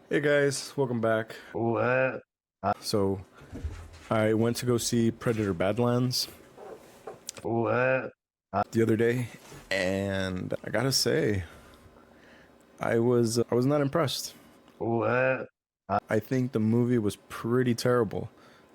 Hey guys, welcome back. What? So, I went to go see Predator Badlands What? the other day, and I gotta say, I was not impressed. What? I think the movie was pretty terrible.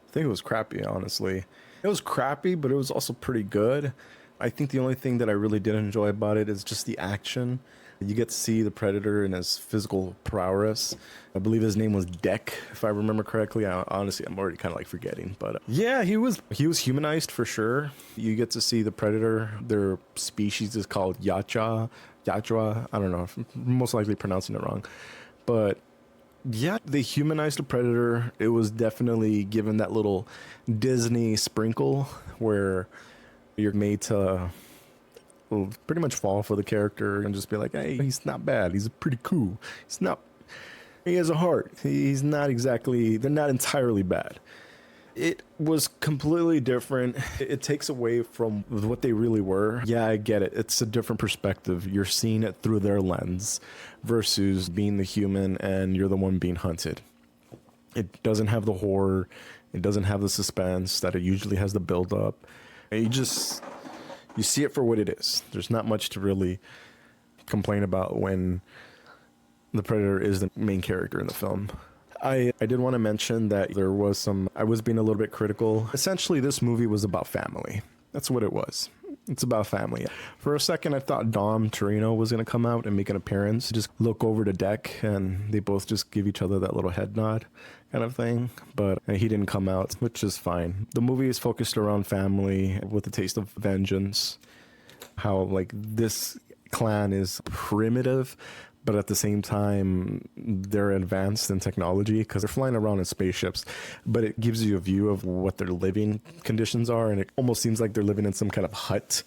I think it was crappy, honestly. It was crappy, but it was also pretty good. I think the only thing that I really did enjoy about it is just the action. You get to see the Predator and his physical prowess. I believe his name was Deck, if I remember correctly. Honestly, I'm already kind of like forgetting, but yeah, he was humanized for sure. You get to see the Predator. Their species is called Yachwa. I don't know, I'm most likely pronouncing it wrong, but yeah, they humanized the Predator. It was definitely given that little Disney sprinkle where you're made to, well, pretty much fall for the character and just be like, hey, he's not bad. He's pretty cool. He's not, he has a heart. He's not exactly, they're not entirely bad. It was completely different. It takes away from what they really were. Yeah, I get it. It's a different perspective. You're seeing it through their lens versus being the human and you're the one being hunted. It doesn't have the horror. It doesn't have the suspense that it usually has the build up. You see it for what it is. There's not much to really complain about when the Predator is the main character in the film. I did want to mention that there was some, I was being a little bit critical. Essentially, this movie was about family. That's what it was. It's about family. For a second, I thought Dom Torino was going to come out and make an appearance, just look over the deck, and they both just give each other that little head nod kind of thing. But he didn't come out, which is fine. The movie is focused around family with a taste of vengeance. How, like, this clan is primitive, but at the same time they're advanced in technology because they're flying around in spaceships, but it gives you a view of what their living conditions are, and it almost seems like they're living in some kind of hut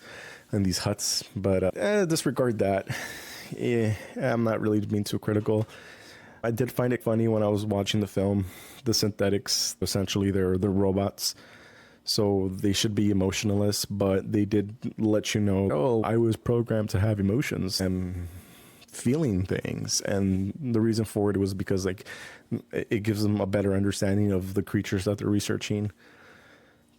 in these huts. But disregard that. I'm not really being too critical. I did find it funny when I was watching the film. The synthetics, essentially they're robots, so they should be emotionless, but they did let you know, oh, I was programmed to have emotions and feeling things, and the reason for it was because, like, it gives them a better understanding of the creatures that they're researching.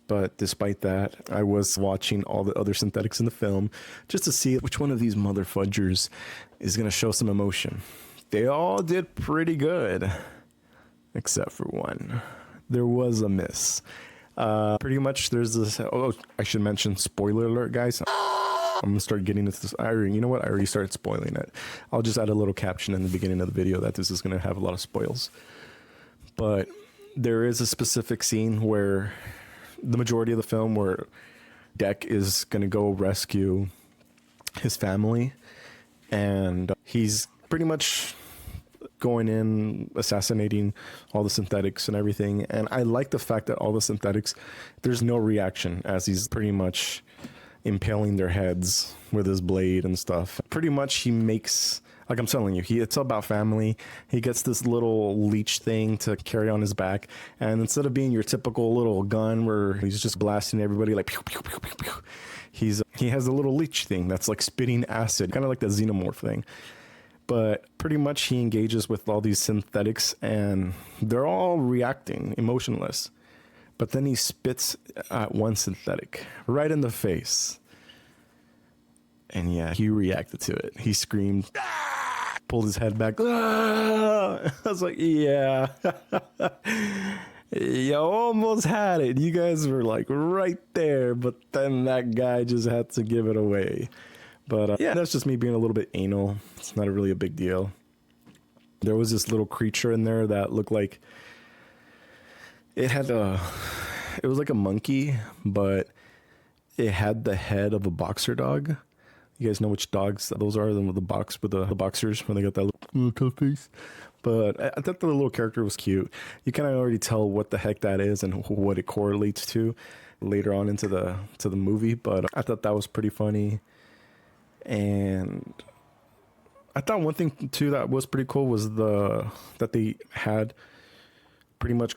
But despite that, I was watching all the other synthetics in the film just to see which one of these mother fudgers is going to show some emotion. They all did pretty good except for one. There was a miss. Pretty much there's this, oh, I should mention, spoiler alert, guys. I'm gonna start getting into this. You know what? I already started spoiling it. I'll just add a little caption in the beginning of the video that this is gonna have a lot of spoils. But there is a specific scene where the majority of the film where Deck is gonna go rescue his family, and he's pretty much going in, assassinating all the synthetics and everything. And I like the fact that all the synthetics, there's no reaction as he's pretty much impaling their heads with his blade and stuff. Pretty much he makes, like I'm telling you, it's about family. He gets this little leech thing to carry on his back, and instead of being your typical little gun where he's just blasting everybody like pew, pew, pew, pew, pew, he has a little leech thing that's like spitting acid, kind of like the xenomorph thing. But pretty much he engages with all these synthetics and they're all reacting emotionless. But then he spits at one synthetic right in the face. And yeah, he reacted to it. He screamed, "Ah!" Pulled his head back. "Ah!" I was like, yeah. You almost had it. You guys were like right there, but then that guy just had to give it away. But yeah, that's just me being a little bit anal. It's not really a big deal. There was this little creature in there that looked like it had a, it was like a monkey, but it had the head of a boxer dog. You guys know which dogs those are? The box with the boxers when they got that little tough face. But I thought the little character was cute. You kind of already tell what the heck that is and what it correlates to later on into the movie. But I thought that was pretty funny. And I thought one thing too that was pretty cool was that they had pretty much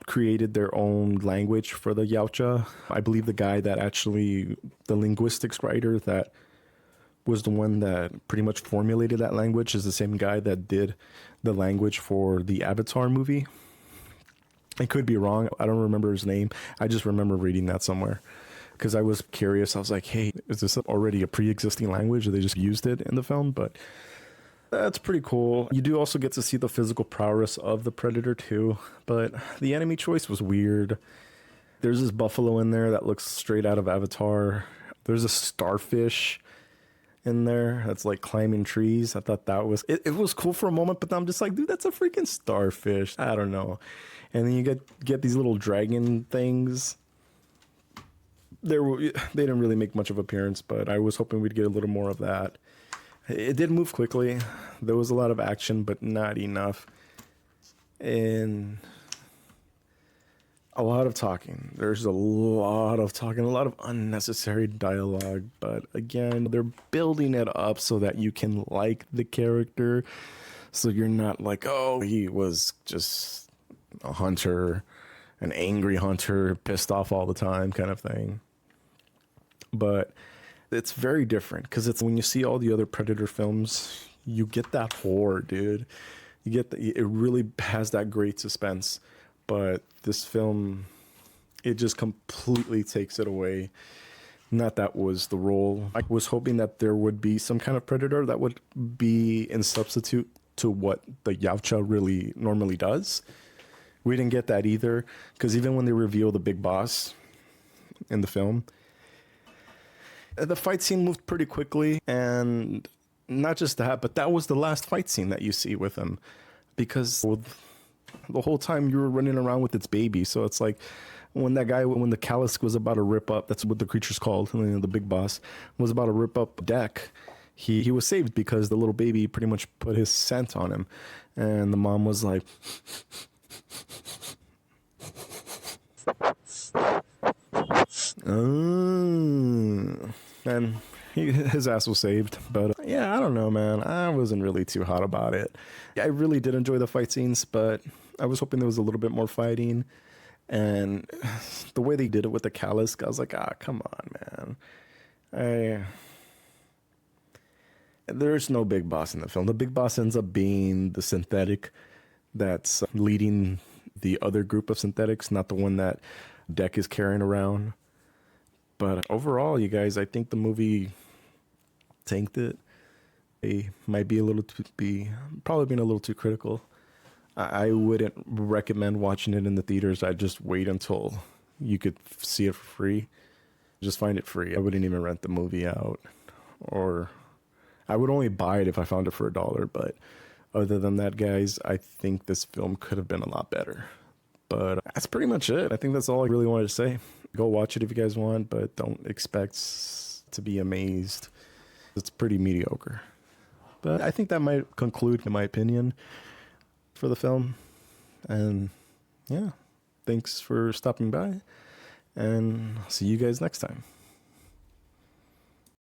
created their own language for the Yautja. I believe the guy that actually, the linguistics writer that was the one that pretty much formulated that language. Is the same guy that did the language for the Avatar movie. I could be wrong. I don't remember his name. I just remember reading that somewhere because I was curious. I was like, hey, is this already a pre-existing language or they just used it in the film? But that's pretty cool. You do also get to see the physical prowess of the Predator too, but the enemy choice was weird. There's this buffalo in there that looks straight out of Avatar. There's a starfish in there that's like climbing trees. I thought that was it was cool for a moment, but I'm just like, dude, that's a freaking starfish. I don't know. And then you get these little dragon things. They didn't really make much of an appearance, but I was hoping we'd get a little more of that. It did move quickly. There was a lot of action, but not enough. And a lot of talking. There's a lot of talking, a lot of unnecessary dialogue. But again, they're building it up so that you can like the character. So you're not like, oh, he was just a hunter, an angry hunter, pissed off all the time kind of thing. But it's very different because it's when you see all the other Predator films, you get that horror, dude. You get it really has that great suspense, but this film, it just completely takes it away. Not that was the role. I was hoping that there would be some kind of Predator that would be in substitute to what the Yautja really normally does. We didn't get that either, because even when they reveal the big boss in the film, the fight scene moved pretty quickly, and not just that, but that was the last fight scene that you see with him, because the whole time you were running around with its baby. So it's like when the Callisk was about to rip up, that's what the creature's called, the big boss, was about to rip up Deck. He was saved because the little baby pretty much put his scent on him, and the mom was like, and his ass was saved. But yeah, I don't know, man. I wasn't really too hot about it. I really did enjoy the fight scenes, but I was hoping there was a little bit more fighting. And the way they did it with the Callisk, I was like, come on, man. There's no big boss in the film. The big boss ends up being the synthetic that's leading the other group of synthetics, not the one that Deck is carrying around. But overall, you guys, I think the movie tanked it. They might be probably being a little too critical. I wouldn't recommend watching it in the theaters. I'd just wait until you could see it for free. Just find it free. I wouldn't even rent the movie out, or I would only buy it if I found it for $1. But other than that, guys, I think this film could have been a lot better. But that's pretty much it. I think that's all I really wanted to say. Go watch it if you guys want, but don't expect to be amazed. It's pretty mediocre. But I think that might conclude, in my opinion, for the film. And yeah, thanks for stopping by, and I'll see you guys next time.